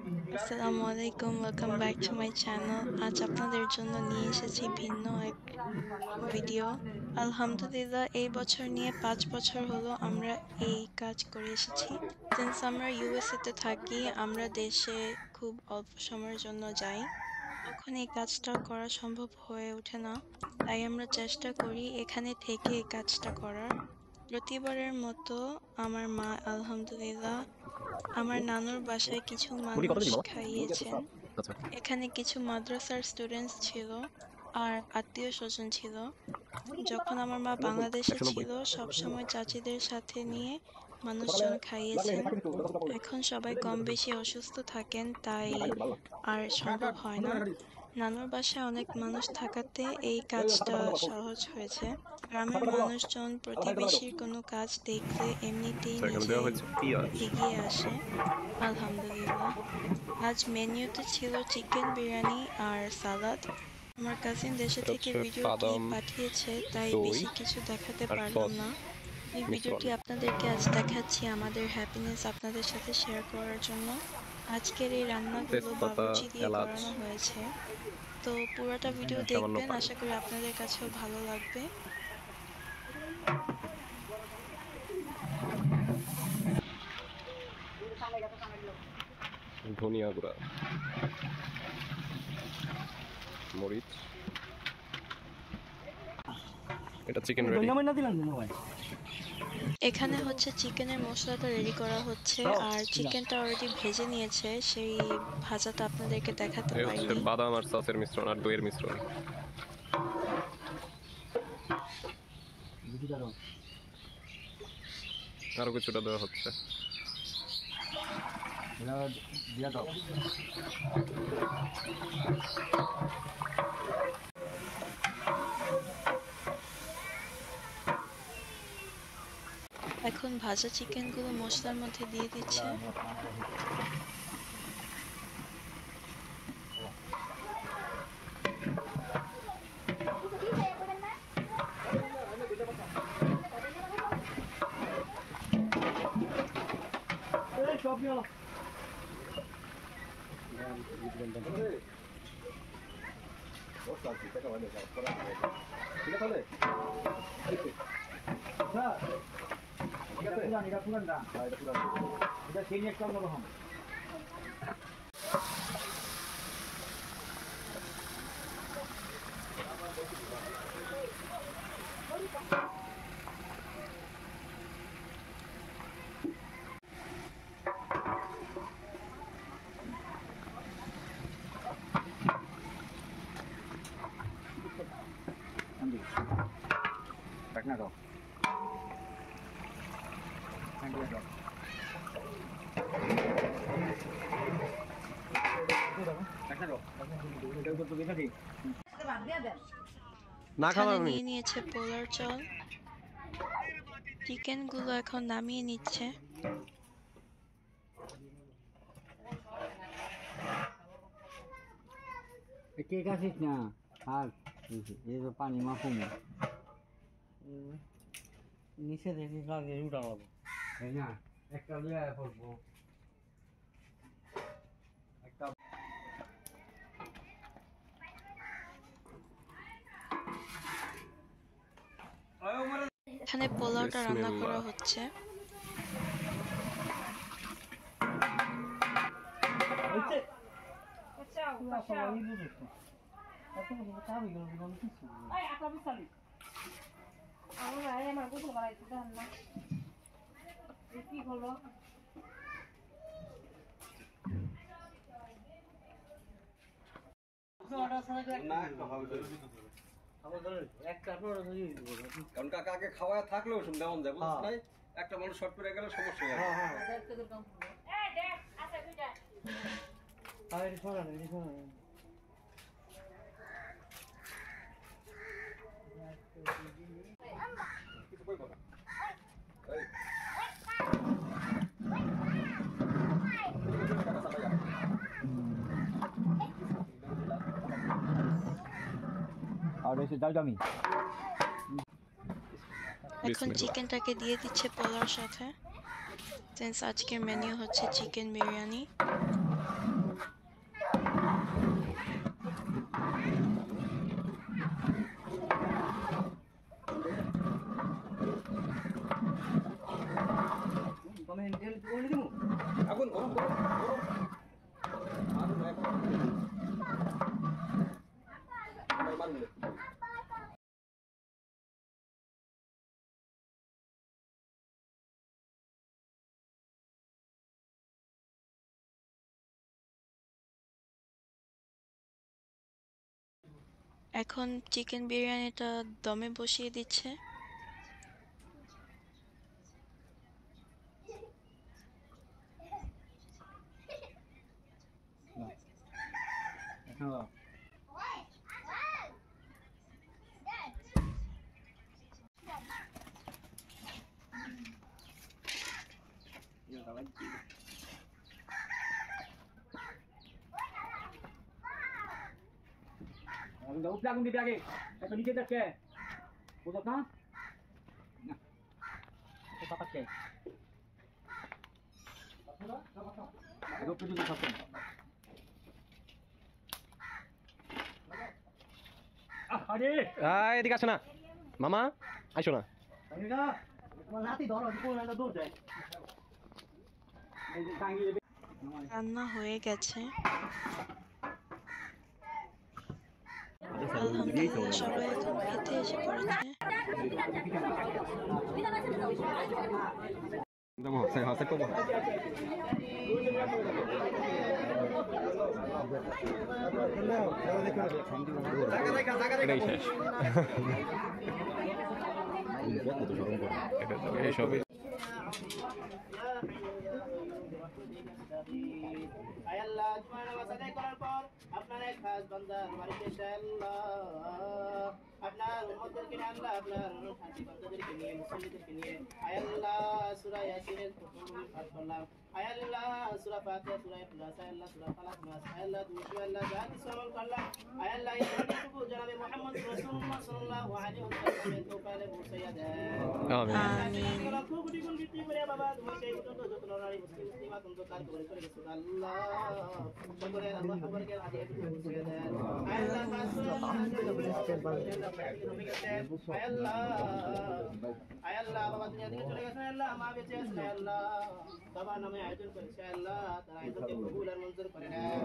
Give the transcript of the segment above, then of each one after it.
আসসালামু আলাইকুম, welcome back to my channel. আজ আপনাদের জন্য নিয়ে এসেছি ভিন্ন এক ভিডিও। আলহামদুলিল্লাহ, এই বছর নিয়ে 5 বছর হলো আমরা এই কাজ করে এসেছি। সিন্স আমরা ইউএসএ তে থাকি, আমরা দেশে খুব অল্প সময়ের জন্য যাই, তখন এই কাজটা করা সম্ভব হয়ে ওঠে না। তাই আমরা চেষ্টা করি এখানে থেকে এই কাজটা করার। প্রতিবারের মতো আমার মা আলহামদুলিল্লাহ আমার নানুর বাসায় কিছু মুরগি কত মানুষ দিন বাবা? খাইয়েছেন। আচ্ছা। এখানে কিছু মাদ্রাসার স্টুডেন্টস ছিল আর আত্মীয়-স্বজন ছিল। যখন আমার মা বাংলাদেশে 190। ছিল, সবসময় চাচীদের সাথে নিয়ে মানুষজন খাইয়েছেন। এখন সবাই কম বেশি অসুস্থ থাকেন, তাই আর সম্ভব হয় না। নানুর বাসায় অনেক মানুষ থাকাতে এই কাজটা সহজ হয়েছে। গ্রামের মানুষজন প্রতিবেশীর কোনো কাজ দেখলে এমনিতেই আচ্ছা, এখানে নিজে দেওয়া হয়েছে পেঁয়াজ। এগিয়ে আসে। আলহামদুলিল্লাহ। আজ মেনুতে ছিল চিকেন বিরিয়ানি আর সালাদ। আমার কাজিন দেশে এটা থেকে হচ্ছে ভিডিওটি বাদাম, পাঠিয়েছে, তাই দই বেশি কিছু দেখাতে আর পারলাম সস না। এই মিশ্রণ। ভিডিওটি আপনাদেরকে আজ দেখাচ্ছি আমাদের হ্যাপিনেস আপনাদের সাথে শেয়ার করার জন্য। আজকের এই রান্নাগুলো তেজপাতা, বাবুর্চি দিয়ে এলাচ, করানো হয়েছে। তো পুরোটা ভিডিও সামান্য দেখবেন, পানি। আশা করি আপনাদের কাছেও ভালো লাগবে। ধনিয়া গুঁড়া, মরিচ। এটা চিকেন রেডি। এখানে হচ্ছে চিকেনের মশলাটা রেডি করা হচ্ছে, আর চিকেনটা অলরেডি ভেজে নিয়েছে, সেই ভাজাটা আপনাদেরকে দেখাতে এই হচ্ছে পারিনি। বাদাম আর সসের মিশ্রণ আর দইয়ের মিশ্রণ। আরো কিছুটা দেওয়া হচ্ছে। এখন ভাজা চিকেনগুলো মশলার মধ্যে দিয়ে দিচ্ছে। না খাওয়া এখানে আমি। নিয়ে নিয়েছে পোলার চাল। চিকেনগুলো এখন নামিয়ে নিচ্ছে। কেক আসিস না আর এই তো পানি মাখুম নিচে দেখি লাগে উঠা লাগবো তাই না একটা লিয়া পড়বো একটা এখানে পোলাওটা রান্না করা বিসমিল্লাহ। হচ্ছে। কারণ কাকাকে খাওয়া থাকলেও দেওয়া যায় বুঝছ নাই একটা মানুষ শর্ট করে গেলে সমস্যা হয়ে যাবে। কিছু কইবো না। এই। আর এসে ডাল ডামি এখন চিকেনটাকে দিয়ে দিচ্ছে পোলাওর সাথে। সিন্স আজকের মেনু হচ্ছে চিকেন বিরিয়ানি। এখন চিকেন বিরিয়ানিটা দমে বসিয়ে দিচ্ছে। উপরে আগুন দিবি আগে, একটা নিচে দেখে বুঝো না পাতাচ্ছে আরে এদিকে আসো না মামা, আইসো না। তোমার নাতি ধরো কোন একটা দৌড় দেয় রান্না হয়ে গেছে। আলহামদুলিল্লাহ সবাই এখন খেতে এসে পড়েছে। এটাই শেষ। এই সবই আল্লাহ তোমার নামাজ আদায় করার পর আপনার এক খাস বান্দার বাড়িতে এসে আল্লাহ আপনার উম্মতদেরকে নিয়ে আল্লাহ আপনার সাথী বান্দাদেরকে নিয়ে মুসল্লিদেরকে নিয়ে আল্লাহ সূরা ইয়াসিনের প্রথম পাঠ করলাম। আল্লাহ সূরা ফাতিহা, সূরা ইখলাস, আল্লাহ সূরা ফালাক, নাস, আল্লাহ দুশো আল্লাহ যা কিছু আমল করলাম আল্লাহ এই হাদিসটুকু জনাবে মুহাম্মদ রাসূলুল্লাহ সাল্লাল্লাহু আলাইহি ওয়াসাল্লামের তৌফিকে পৌঁছাইয়া দেন। আমিন। লক্ষ কোটি গুণ বৃদ্ধি করে বাবা তোমাকে এই পর্যন্ত যত নারী মুসলিম মুসলিমাত অন্ধকার করে গেছে আল্লাহ সকলের আল্লাহ খবরকে হাদিয়া পৌঁছে দেন। আল্লাহ আল্লাহ বাবা দুনিয়া থেকে চলে গেছে আল্লাহ মা বেঁচে আছে আল্লাহ বাবার নামে আয়োজন করেছে আল্লাহ তার আয়োজনকে কবুল আর মঞ্জুর করে নেন।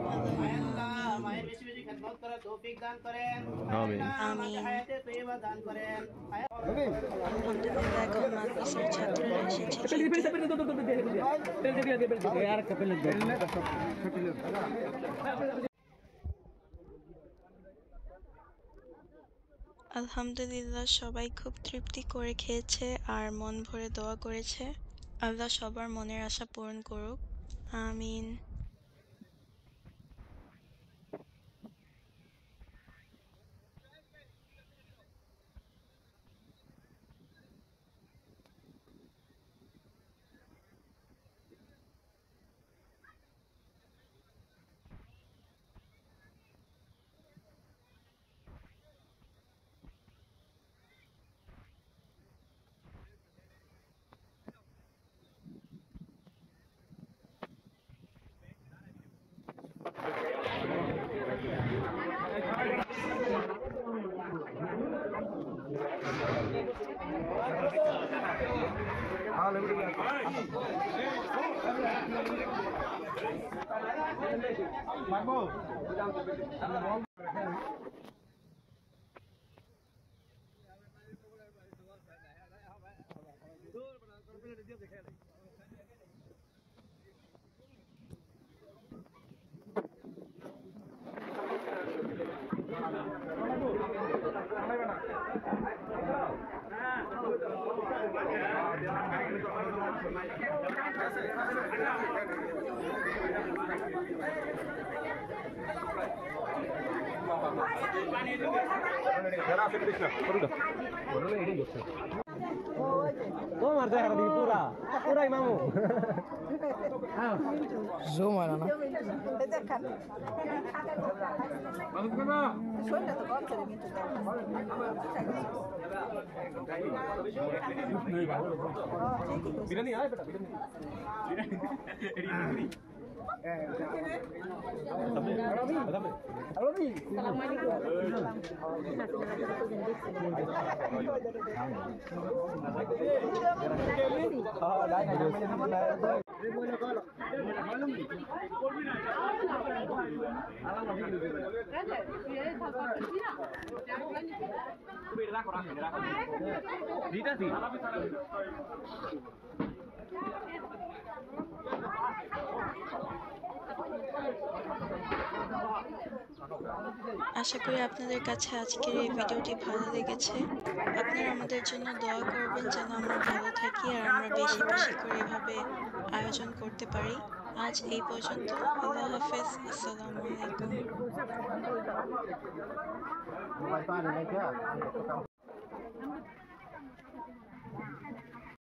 আল্লাহ মায়ের বেশি বেশি খেদমত করার তৌফিক দান করেন। আমিন। হায়াতে তৈয়বা দান করেন। আলহামদুলিল্লাহ এখন মাদ্রাসার ছাত্ররা এসেছে খেতে। আলহামদুলিল্লাহ সবাই খুব তৃপ্তি করে খেয়েছে আর মন ভরে দোয়া করেছে। আল্লাহ সবার মনের আশা পূরণ করুক, আমিন। তোমার দেখা দিবি পুরা পুরাই মামু জুম হয় না বিরিয়ানি আয় বেটা বিরিয়ানি আশা করি আপনাদের কাছে আজকের এই ভিডিওটি ভালো লেগেছে। আপনারা আমাদের জন্য দোয়া করবেন যেন আমরা ভালো থাকি আর আমরা বেশি বেশি করে এভাবে আয়োজন করতে পারি। আজ এই পর্যন্ত। আল্লাহ হাফেজ। আসসালামু আলাইকুম।